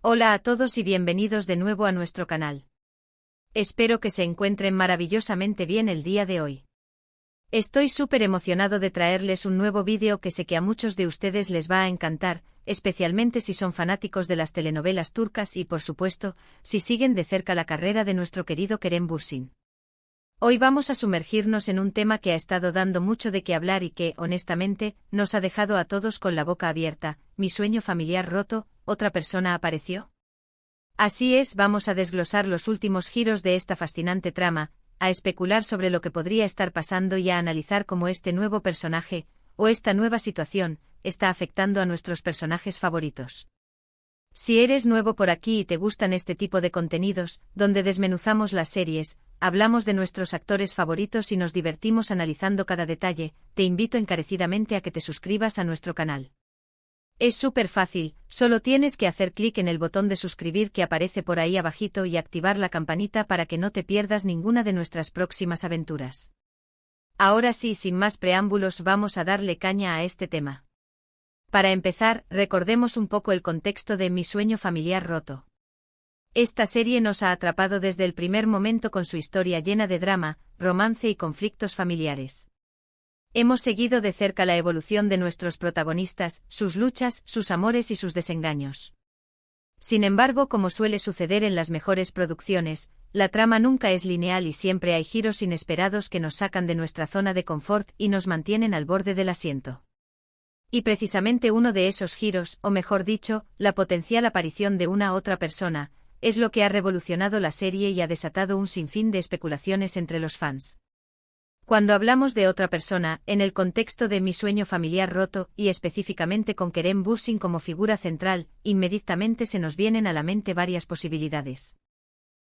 Hola a todos y bienvenidos de nuevo a nuestro canal. Espero que se encuentren maravillosamente bien el día de hoy. Estoy súper emocionado de traerles un nuevo vídeo que sé que a muchos de ustedes les va a encantar, especialmente si son fanáticos de las telenovelas turcas y, por supuesto, si siguen de cerca la carrera de nuestro querido Kerem Bürsin. Hoy vamos a sumergirnos en un tema que ha estado dando mucho de qué hablar y que, honestamente, nos ha dejado a todos con la boca abierta. Mi sueño familiar roto, ¿otra persona apareció? Así es, vamos a desglosar los últimos giros de esta fascinante trama, a especular sobre lo que podría estar pasando y a analizar cómo este nuevo personaje, o esta nueva situación, está afectando a nuestros personajes favoritos. Si eres nuevo por aquí y te gustan este tipo de contenidos, donde desmenuzamos las series, hablamos de nuestros actores favoritos y nos divertimos analizando cada detalle, te invito encarecidamente a que te suscribas a nuestro canal. Es súper fácil, solo tienes que hacer clic en el botón de suscribir que aparece por ahí abajito y activar la campanita para que no te pierdas ninguna de nuestras próximas aventuras. Ahora sí, sin más preámbulos, vamos a darle caña a este tema. Para empezar, recordemos un poco el contexto de Mi sueño familiar roto. Esta serie nos ha atrapado desde el primer momento con su historia llena de drama, romance y conflictos familiares. Hemos seguido de cerca la evolución de nuestros protagonistas, sus luchas, sus amores y sus desengaños. Sin embargo, como suele suceder en las mejores producciones, la trama nunca es lineal y siempre hay giros inesperados que nos sacan de nuestra zona de confort y nos mantienen al borde del asiento. Y precisamente uno de esos giros, o mejor dicho, la potencial aparición de una otra persona, es lo que ha revolucionado la serie y ha desatado un sinfín de especulaciones entre los fans. Cuando hablamos de otra persona, en el contexto de Mi sueño familiar roto, y específicamente con Kerem Bürsin como figura central, inmediatamente se nos vienen a la mente varias posibilidades.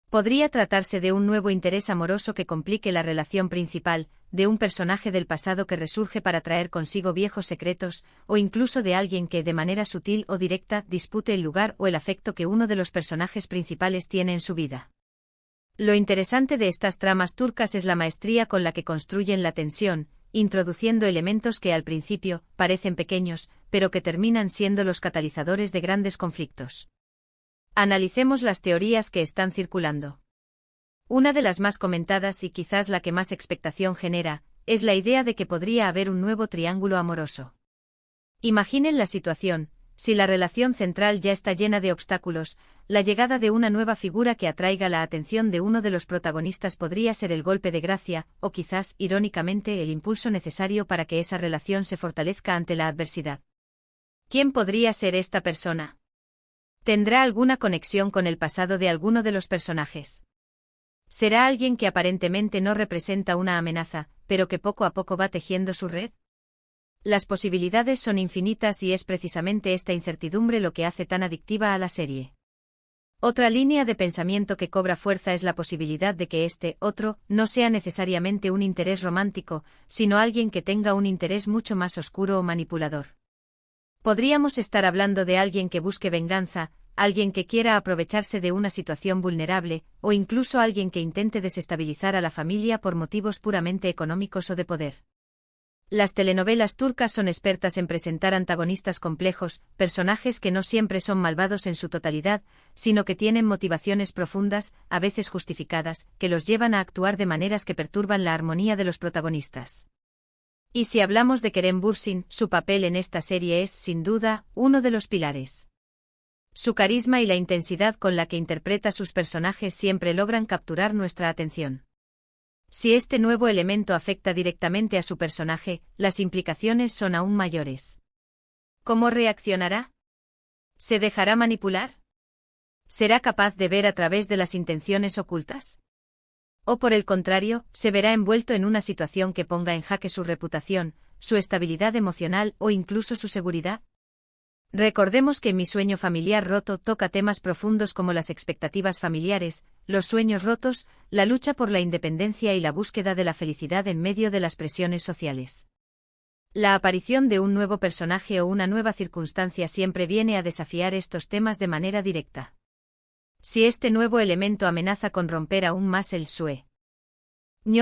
Podría tratarse de un nuevo interés amoroso que complique la relación principal, de un personaje del pasado que resurge para traer consigo viejos secretos, o incluso de alguien que de manera sutil o directa dispute el lugar o el afecto que uno de los personajes principales tiene en su vida. Lo interesante de estas tramas turcas es la maestría con la que construyen la tensión, introduciendo elementos que al principio parecen pequeños, pero que terminan siendo los catalizadores de grandes conflictos. Analicemos las teorías que están circulando. Una de las más comentadas y quizás la que más expectación genera, es la idea de que podría haber un nuevo triángulo amoroso. Imaginen la situación, si la relación central ya está llena de obstáculos, la llegada de una nueva figura que atraiga la atención de uno de los protagonistas podría ser el golpe de gracia, o quizás, irónicamente, el impulso necesario para que esa relación se fortalezca ante la adversidad. ¿Quién podría ser esta persona? ¿Tendrá alguna conexión con el pasado de alguno de los personajes? ¿Será alguien que aparentemente no representa una amenaza, pero que poco a poco va tejiendo su red? Las posibilidades son infinitas y es precisamente esta incertidumbre lo que hace tan adictiva a la serie. Otra línea de pensamiento que cobra fuerza es la posibilidad de que este otro no sea necesariamente un interés romántico, sino alguien que tenga un interés mucho más oscuro o manipulador. Podríamos estar hablando de alguien que busque venganza, alguien que quiera aprovecharse de una situación vulnerable, o incluso alguien que intente desestabilizar a la familia por motivos puramente económicos o de poder. Las telenovelas turcas son expertas en presentar antagonistas complejos, personajes que no siempre son malvados en su totalidad, sino que tienen motivaciones profundas, a veces justificadas, que los llevan a actuar de maneras que perturban la armonía de los protagonistas. Y si hablamos de Kerem Bürsin, su papel en esta serie es, sin duda, uno de los pilares. Su carisma y la intensidad con la que interpreta sus personajes siempre logran capturar nuestra atención. Si este nuevo elemento afecta directamente a su personaje, las implicaciones son aún mayores. ¿Cómo reaccionará? ¿Se dejará manipular? ¿Será capaz de ver a través de las intenciones ocultas? ¿O por el contrario, se verá envuelto en una situación que ponga en jaque su reputación, su estabilidad emocional o incluso su seguridad? Recordemos que Mi sueño familiar roto toca temas profundos como las expectativas familiares, los sueños rotos, la lucha por la independencia y la búsqueda de la felicidad en medio de las presiones sociales. La aparición de un nuevo personaje o una nueva circunstancia siempre viene a desafiar estos temas de manera directa. Si este nuevo elemento amenaza con romper aún más el sueño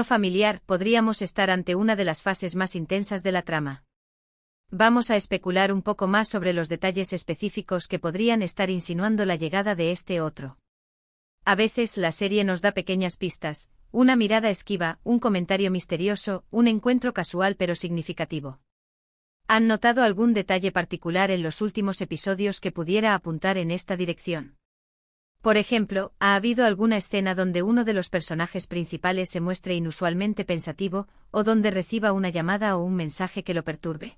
familiar, podríamos estar ante una de las fases más intensas de la trama. Vamos a especular un poco más sobre los detalles específicos que podrían estar insinuando la llegada de este otro. A veces la serie nos da pequeñas pistas, una mirada esquiva, un comentario misterioso, un encuentro casual pero significativo. ¿Han notado algún detalle particular en los últimos episodios que pudiera apuntar en esta dirección? Por ejemplo, ¿ha habido alguna escena donde uno de los personajes principales se muestre inusualmente pensativo, o donde reciba una llamada o un mensaje que lo perturbe?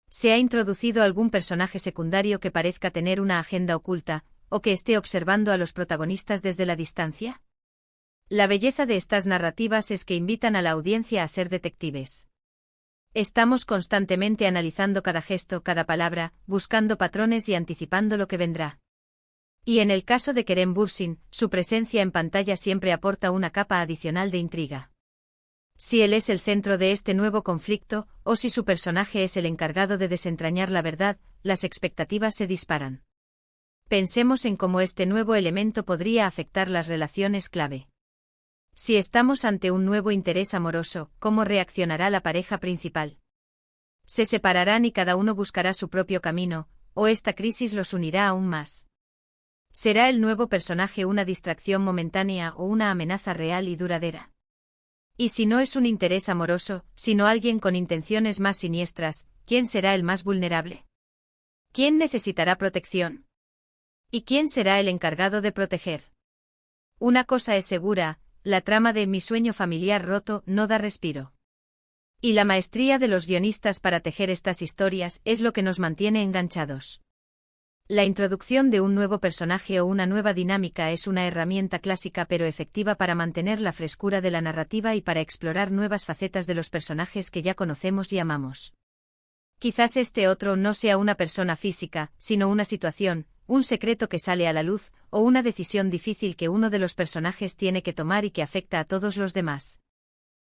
¿Se ha introducido algún personaje secundario que parezca tener una agenda oculta, o que esté observando a los protagonistas desde la distancia? La belleza de estas narrativas es que invitan a la audiencia a ser detectives. Estamos constantemente analizando cada gesto, cada palabra, buscando patrones y anticipando lo que vendrá. Y en el caso de Kerem Bürsin, su presencia en pantalla siempre aporta una capa adicional de intriga. Si él es el centro de este nuevo conflicto, o si su personaje es el encargado de desentrañar la verdad, las expectativas se disparan. Pensemos en cómo este nuevo elemento podría afectar las relaciones clave. Si estamos ante un nuevo interés amoroso, ¿cómo reaccionará la pareja principal? ¿Se separarán y cada uno buscará su propio camino, o esta crisis los unirá aún más? ¿Será el nuevo personaje una distracción momentánea o una amenaza real y duradera? Y si no es un interés amoroso, sino alguien con intenciones más siniestras, ¿quién será el más vulnerable? ¿Quién necesitará protección? ¿Y quién será el encargado de proteger? Una cosa es segura, la trama de Mi sueño familiar roto no da respiro. Y la maestría de los guionistas para tejer estas historias es lo que nos mantiene enganchados. La introducción de un nuevo personaje o una nueva dinámica es una herramienta clásica pero efectiva para mantener la frescura de la narrativa y para explorar nuevas facetas de los personajes que ya conocemos y amamos. Quizás este otro no sea una persona física, sino una situación, un secreto que sale a la luz, o una decisión difícil que uno de los personajes tiene que tomar y que afecta a todos los demás.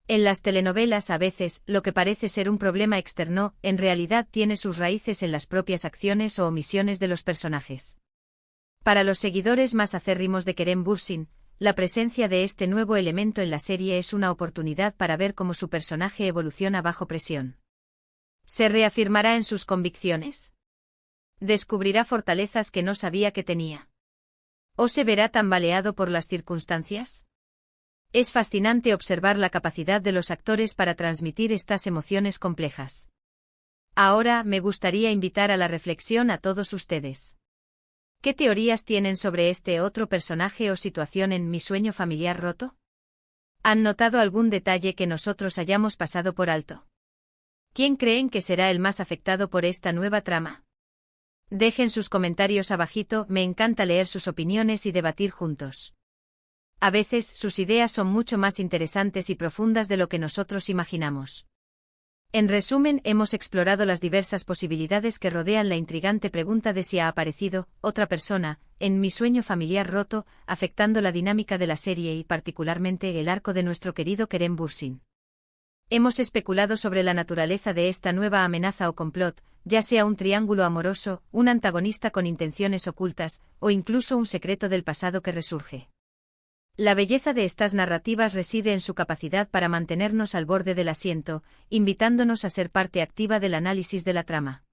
En las telenovelas a veces, lo que parece ser un problema externo, en realidad tiene sus raíces en las propias acciones o omisiones de los personajes. Para los seguidores más acérrimos de Kerem Bürsin, la presencia de este nuevo elemento en la serie es una oportunidad para ver cómo su personaje evoluciona bajo presión. ¿Se reafirmará en sus convicciones? ¿Descubrirá fortalezas que no sabía que tenía? ¿O se verá tambaleado por las circunstancias? Es fascinante observar la capacidad de los actores para transmitir estas emociones complejas. Ahora me gustaría invitar a la reflexión a todos ustedes. ¿Qué teorías tienen sobre este otro personaje o situación en Mi sueño familiar roto? ¿Han notado algún detalle que nosotros hayamos pasado por alto? ¿Quién creen que será el más afectado por esta nueva trama? Dejen sus comentarios abajito, me encanta leer sus opiniones y debatir juntos. A veces sus ideas son mucho más interesantes y profundas de lo que nosotros imaginamos. En resumen, hemos explorado las diversas posibilidades que rodean la intrigante pregunta de si ha aparecido otra persona en Mi sueño familiar roto, afectando la dinámica de la serie y particularmente el arco de nuestro querido Kerem Bürsin. Hemos especulado sobre la naturaleza de esta nueva amenaza o complot, ya sea un triángulo amoroso, un antagonista con intenciones ocultas, o incluso un secreto del pasado que resurge. La belleza de estas narrativas reside en su capacidad para mantenernos al borde del asiento, invitándonos a ser parte activa del análisis de la trama.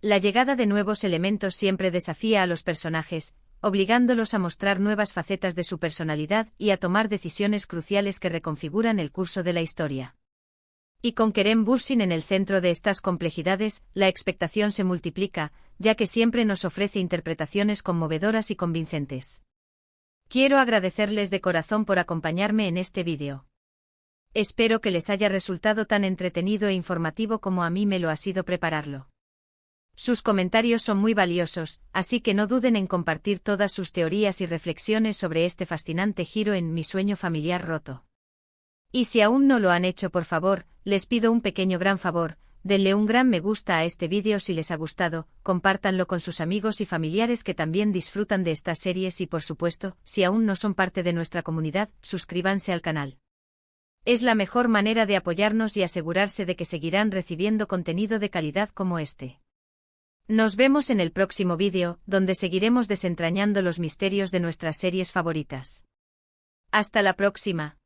La llegada de nuevos elementos siempre desafía a los personajes, obligándolos a mostrar nuevas facetas de su personalidad y a tomar decisiones cruciales que reconfiguran el curso de la historia. Y con Kerem Bürsin en el centro de estas complejidades, la expectación se multiplica, ya que siempre nos ofrece interpretaciones conmovedoras y convincentes. Quiero agradecerles de corazón por acompañarme en este vídeo. Espero que les haya resultado tan entretenido e informativo como a mí me lo ha sido prepararlo. Sus comentarios son muy valiosos, así que no duden en compartir todas sus teorías y reflexiones sobre este fascinante giro en Mi sueño familiar roto. Y si aún no lo han hecho, por favor, les pido un pequeño gran favor, denle un gran me gusta a este vídeo si les ha gustado, compártanlo con sus amigos y familiares que también disfrutan de estas series y por supuesto, si aún no son parte de nuestra comunidad, suscríbanse al canal. Es la mejor manera de apoyarnos y asegurarse de que seguirán recibiendo contenido de calidad como este. Nos vemos en el próximo vídeo, donde seguiremos desentrañando los misterios de nuestras series favoritas. Hasta la próxima.